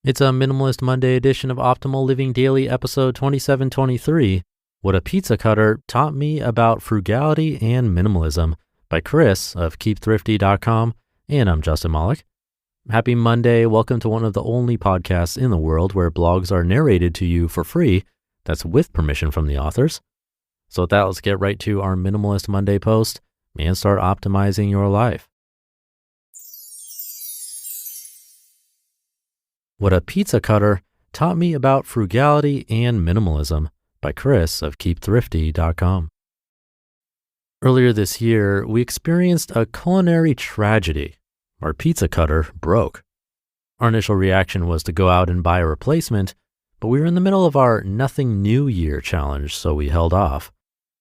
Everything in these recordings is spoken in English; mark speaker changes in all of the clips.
Speaker 1: It's a Minimalist Monday edition of Optimal Living Daily, episode 2723, What a Pizza Cutter Taught Me About Frugality and Minimalism by Chris of KeepThrifty.com, and I'm Justin Malik. Happy Monday. Welcome to one of the only podcasts in the world where blogs are narrated to you for free. That's with permission from the authors. So with that, let's get right to our Minimalist Monday post and start optimizing your life. What a Pizza Cutter Taught Me About Frugality and Minimalism by Chris of KeepThrifty.com. Earlier this year, we experienced a culinary tragedy. Our pizza cutter broke. Our initial reaction was to go out and buy a replacement, but we were in the middle of our Nothing New Year challenge, so we held off.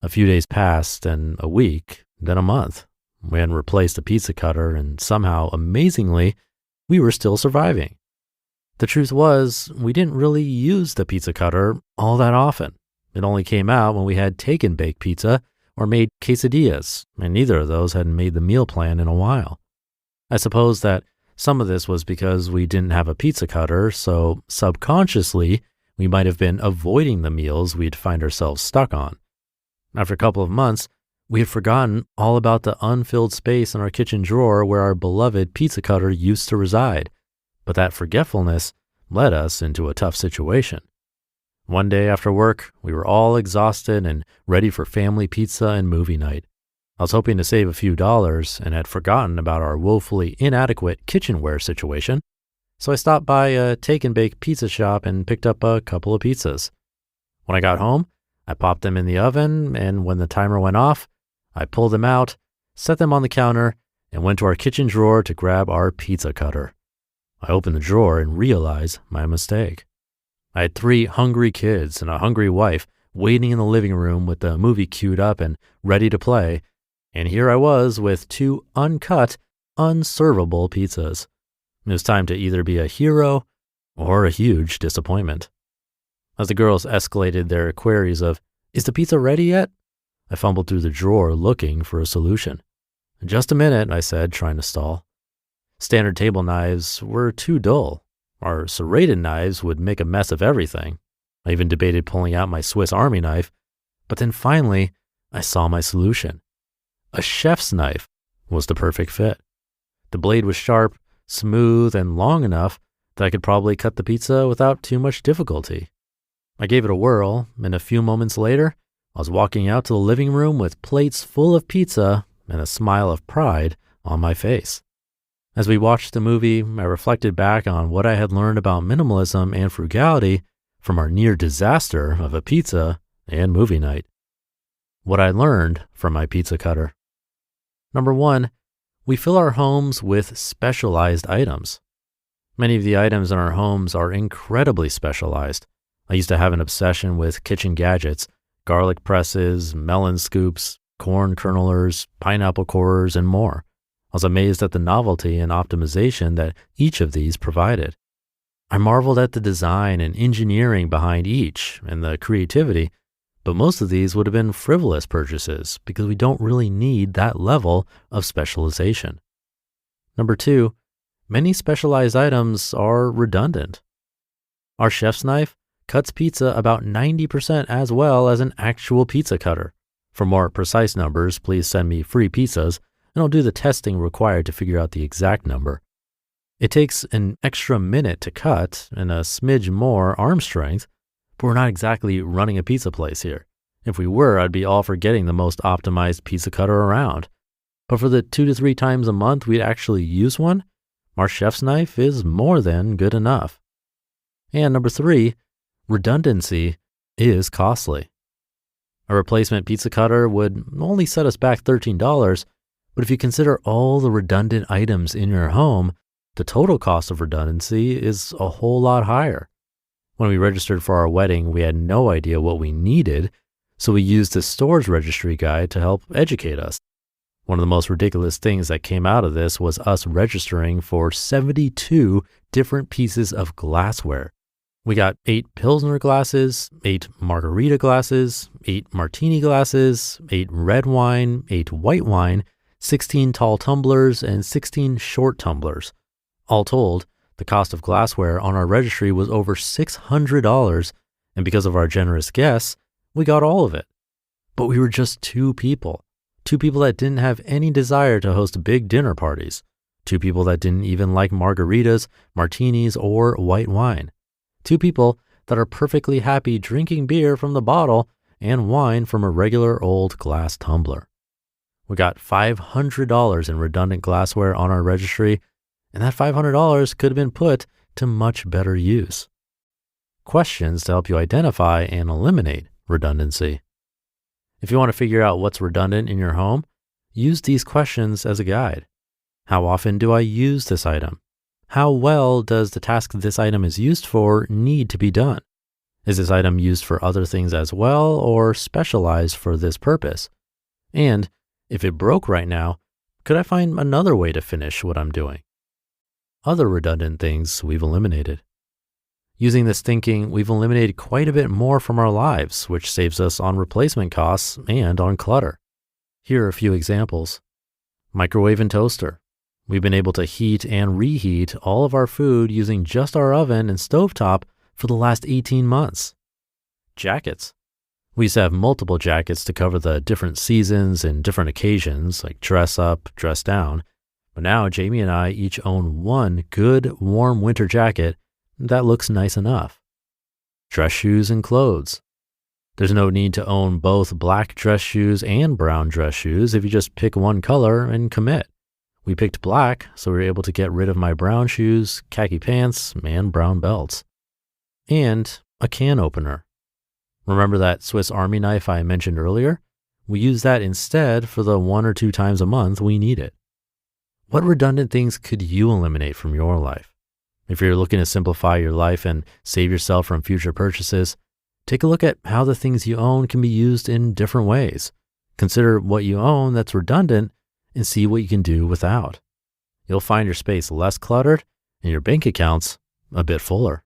Speaker 1: A few days passed, and a week, then a month. We hadn't replaced the pizza cutter, and somehow, amazingly, we were still surviving. The truth was, we didn't really use the pizza cutter all that often. It only came out when we had taken baked pizza or made quesadillas, and neither of those hadn't made the meal plan in a while. I suppose that some of this was because we didn't have a pizza cutter, so subconsciously, we might have been avoiding the meals we'd find ourselves stuck on. After a couple of months, we had forgotten all about the unfilled space in our kitchen drawer where our beloved pizza cutter used to reside. But that forgetfulness led us into a tough situation. One day after work, we were all exhausted and ready for family pizza and movie night. I was hoping to save a few dollars and had forgotten about our woefully inadequate kitchenware situation, so I stopped by a take-and-bake pizza shop and picked up a couple of pizzas. When I got home, I popped them in the oven, and when the timer went off, I pulled them out, set them on the counter, and went to our kitchen drawer to grab our pizza cutter. I opened the drawer and realized my mistake. I had 3 hungry kids and a hungry wife waiting in the living room with the movie queued up and ready to play, and here I was with 2 uncut, unservable pizzas. It was time to either be a hero or a huge disappointment. As the girls escalated their queries of, "Is the pizza ready yet?" I fumbled through the drawer looking for a solution. "Just a minute," I said, trying to stall. Standard table knives were too dull. Our serrated knives would make a mess of everything. I even debated pulling out my Swiss Army knife, but then finally, I saw my solution. A chef's knife was the perfect fit. The blade was sharp, smooth, and long enough that I could probably cut the pizza without too much difficulty. I gave it a whirl, and a few moments later, I was walking out to the living room with plates full of pizza and a smile of pride on my face. As we watched the movie, I reflected back on what I had learned about minimalism and frugality from our near disaster of a pizza and movie night. What I learned from my pizza cutter. Number 1, we fill our homes with specialized items. Many of the items in our homes are incredibly specialized. I used to have an obsession with kitchen gadgets, garlic presses, melon scoops, corn kernelers, pineapple corers, and more. I was amazed at the novelty and optimization that each of these provided. I marveled at the design and engineering behind each and the creativity, but most of these would have been frivolous purchases because we don't really need that level of specialization. Number 2, many specialized items are redundant. Our chef's knife cuts pizza about 90% as well as an actual pizza cutter. For more precise numbers, please send me free pizzas, and I'll do the testing required to figure out the exact number. It takes an extra minute to cut and a smidge more arm strength, but we're not exactly running a pizza place here. If we were, I'd be all for getting the most optimized pizza cutter around. But for the 2 to 3 times a month we'd actually use one, our chef's knife is more than good enough. And number 3, redundancy is costly. A replacement pizza cutter would only set us back $13, but if you consider all the redundant items in your home, the total cost of redundancy is a whole lot higher. When we registered for our wedding, we had no idea what we needed, so we used the storage registry guide to help educate us. One of the most ridiculous things that came out of this was us registering for 72 different pieces of glassware. We got 8 Pilsner glasses, 8 margarita glasses, 8 martini glasses, 8 red wine, 8 white wine, 16 tall tumblers, and 16 short tumblers. All told, The cost of glassware on our registry was over $600, and because of our generous guests, we got all of it. But we were just two people that didn't have any desire to host big dinner parties, two people that didn't even like margaritas, martinis, or white wine, two people that are perfectly happy drinking beer from the bottle and wine from a regular old glass tumbler. We got $500 in redundant glassware on our registry, and that $500 could have been put to much better use. Questions to help you identify and eliminate redundancy. If you want to figure out what's redundant in your home, use these questions as a guide. How often do I use this item? How well does the task this item is used for need to be done? Is this item used for other things as well or specialized for this purpose? And if it broke right now, could I find another way to finish what I'm doing? Other redundant things we've eliminated. Using this thinking, we've eliminated quite a bit more from our lives, which saves us on replacement costs and on clutter. Here are a few examples. Microwave and toaster. We've been able to heat and reheat all of our food using just our oven and stovetop for the last 18 months. Jackets. We used to have multiple jackets to cover the different seasons and different occasions, like dress up, dress down. But now Jaime and I each own one good, warm winter jacket that looks nice enough. Dress shoes and clothes. There's no need to own both black dress shoes and brown dress shoes if you just pick one color and commit. We picked black, so we were able to get rid of my brown shoes, khaki pants, and brown belts. And a can opener. Remember that Swiss Army knife I mentioned earlier? We use that instead for the 1 or 2 times a month we need it. What redundant things could you eliminate from your life? If you're looking to simplify your life and save yourself from future purchases, take a look at how the things you own can be used in different ways. Consider what you own that's redundant and see what you can do without. You'll find your space less cluttered and your bank accounts a bit fuller.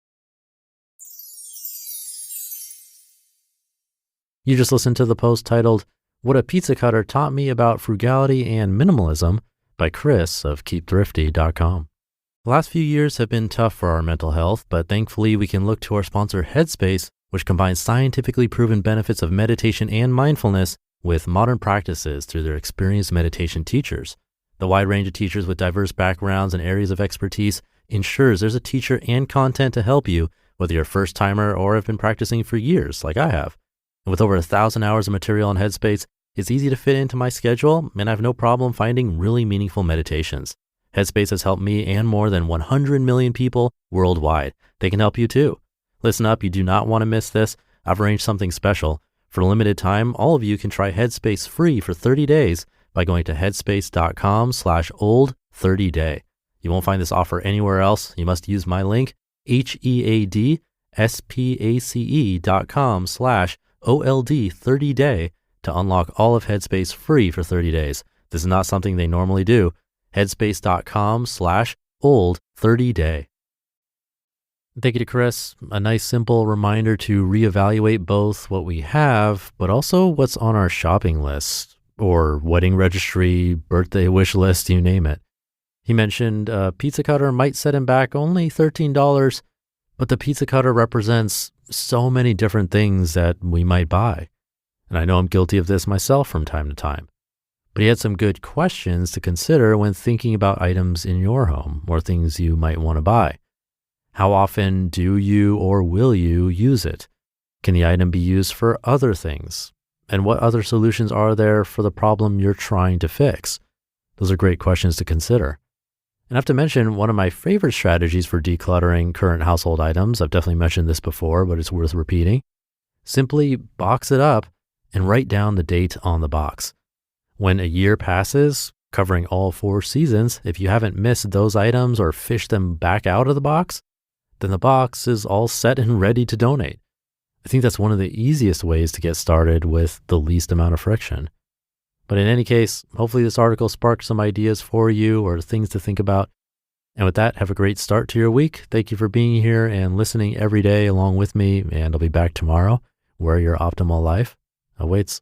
Speaker 1: You just listened to the post titled, What a Pizza Cutter Taught Me About Frugality and Minimalism by Chris of KeepThrifty.com. The last few years have been tough for our mental health, but thankfully we can look to our sponsor Headspace, which combines scientifically proven benefits of meditation and mindfulness with modern practices through their experienced meditation teachers. The wide range of teachers with diverse backgrounds and areas of expertise ensures there's a teacher and content to help you, whether you're a first timer or have been practicing for years like I have. And with over 1,000 hours of material on Headspace, it's easy to fit into my schedule, and I have no problem finding really meaningful meditations. Headspace has helped me and more than 100 million people worldwide. They can help you too. Listen up, you do not want to miss this. I've arranged something special. For a limited time, all of you can try Headspace free for 30 days by going to headspace.com/old30day. You won't find this offer anywhere else. You must use my link, headspace.com/OLD30day to unlock all of Headspace free for 30 days. This is not something they normally do. Headspace.com/old30day. Thank you to Chris. A nice simple reminder to reevaluate both what we have, but also what's on our shopping list or wedding registry, birthday wish list, you name it. He mentioned a pizza cutter might set him back only $13, but the pizza cutter represents so many different things that we might buy. And I know I'm guilty of this myself from time to time. But he had some good questions to consider when thinking about items in your home or things you might want to buy. How often do you or will you use it? Can the item be used for other things? And what other solutions are there for the problem you're trying to fix? Those are great questions to consider. And I have to mention one of my favorite strategies for decluttering current household items. I've definitely mentioned this before, but it's worth repeating. Simply box it up and write down the date on the box. When a year passes, covering all 4 seasons, if you haven't missed those items or fished them back out of the box, then the box is all set and ready to donate. I think that's one of the easiest ways to get started with the least amount of friction. But in any case, hopefully this article sparked some ideas for you or things to think about. And with that, have a great start to your week. Thank you for being here and listening every day along with me, and I'll be back tomorrow where your optimal life awaits.